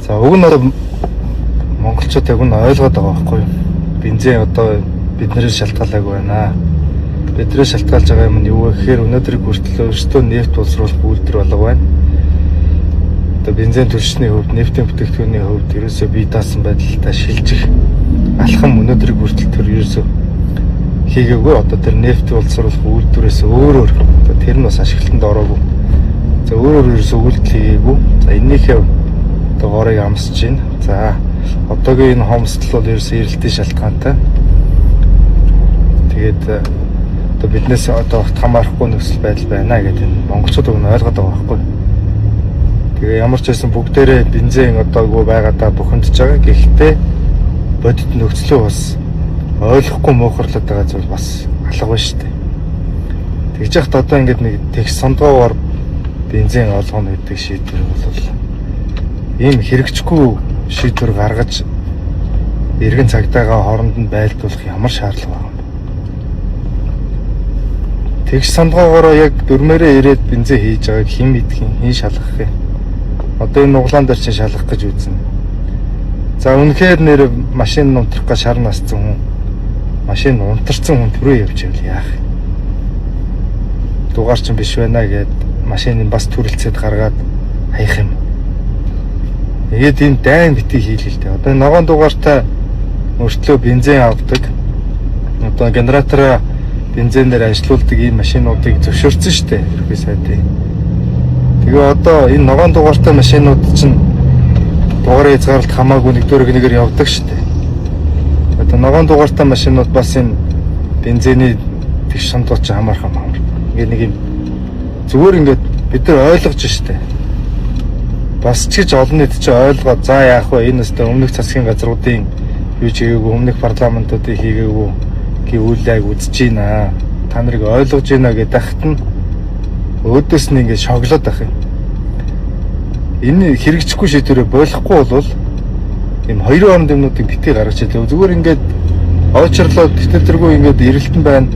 За уг нь одоо монголчууд яг нь ойлгоод байгаа байхгүй юу? Бензин одоо биднээс шалтгаалаагүй байна. Биднээс шалтгаалж байгаа юм нь юу вэ гэхээр өнөөдрийг хүртэл өөрсдөө нефть боловсруулах үйлдвэр болго байна. Одоо бензин түлшний хувьд, нефтийн бүтээгдэхүүний хувьд ерөөсөө бие даасан байдалтай шилжих алхам өнөөдрийг хүртэл тэр ерөөсөө хийгээгүй. Одоо тэр нефть боловсруулах үйлдвэрээс өөрөөр одоо тэр нь бас ашиглалтанд ороогүй. За өөрөөр ерөөсөө үйлдэл хийгээгүй. За энэнийхээ одоо горыг амсаж байна. За одоогийн энэ хомсдол бол ерөөсөө эрэлтийн шалтгаантай. Тэгээд одоо биднээс одоо хамаарахгүй нөхцөл байдал байна гэдэг нь монголчууд өгн ойлгоод байгаа байхгүй. Тэгээ ямар ч байсан бүгдээрээ бензин одоогүй байгаадаа бухимдж байгаа. Гэхдээ бодит нөхцөлөө бас ойлгохгүй муухарлаад байгаа зүйл бас алга байна шүү дээ. Тэгж яхад одоо ингээд нэг тэгш сондгоогоор бензин олгоно гэдэг шийдвэр бол ийм хэрэгжихгүй шийдвэр гаргаж эргэн цагдаагаа хооронд нь байлдуулах ямар шаардлага байна. Тэгш сондгоогоороо яг дөрмээрээ ирээд бензин хийж байгааг хэн мэдэх юм, хэн шалгах юм. Одоо энэ нуглаан дээр чинь шалгах гэж үзнэ. За үнэхээр нэр машин унтрах гэж шар насцсан хүн, машин унтарсан хүн түрүү явж байвал яах вэ? Дугаар чинь биш байна гэд машиныг бас түрэлцээд гаргаад хаях юм. Тэгээд энэ дайн битгий хийлээ. Одоо ногоон дугаартай өөртлөө бензин авдаг. Одоо генератороо бензинээр ажилуулдаг ийм машинуудыг зөвшөөрсөн шүү дээ. Ерхий сайдын. Тэгээ одоо энэ ногоон дугаартай машинууд чинь дугаараа хязгаарлалт хамаагүй нэгдүгээр явдаг шүү дээ. Одоо ногоон дугаартай машинууд бас энэ бензиний тэгш сондгооч хамаархан байна. Ингээ нэг юм зүгээр ингээд бид нар ойлгож штэ. Бас ч гэж олон нийт ч ойлгоод за яах вэ энэ өстө өмнөх засгийн газруудын юу ч хийгээгүй, өмнөх парламентуудыг хийгээгүй гэвүүлээг үзэж байна. Та нарыг ойлгож байна гэдэг хат нь өөдөөс нь ингээд шоглоод ах юм. Энэ хэрэгжихгүй шийдвэрээ болохгүй бол ийм хоёрын хооронд юмнуудыг битгий гаргаж ирлээ. Зүгээр ингээд ойчрлоо тэтэргүй ингээд эрэлтэн байна.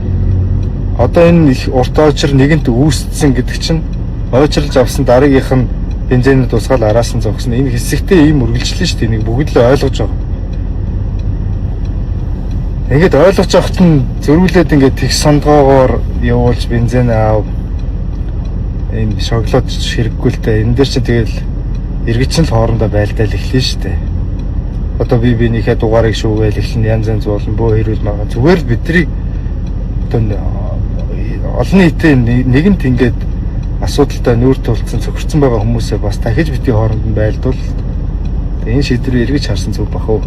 Одоо энэ их урт ойчр нэгэнт үүсцэн гэдэг чинь ойчрлж авсан дараагийнх нь бензиний тусгаал араас нь зогсно. Энэ хэсэгтээ ийм үргэлжлэн шүү дээ. Энийг бүгд л ойлгож байгаа. Ингээд ойлгож авахт нь зөрүүлээд ингээд тех сондгоогоор явуулж бензин аав. Ийм шоглоод хэрэггүй л дээ. Энэ дээр чинь тэгэл эргэжсэн л хоорондоо байлдаал эхлэн шүү дээ. Одоо биенийхээ дугаарыг шүүгээл эхлэн янз янз болон бөө хэрүүл байгаа. Зүгээр л бидний олон нийтийн нэгэнт ингээд асуудалтай нүүр тулцсан цохирцсон байгаа хүмүүсээ бас дахиж битгий хооронд нь байлдуул. Энэ шийдвэрийг эргэж харсан зүг бах уу.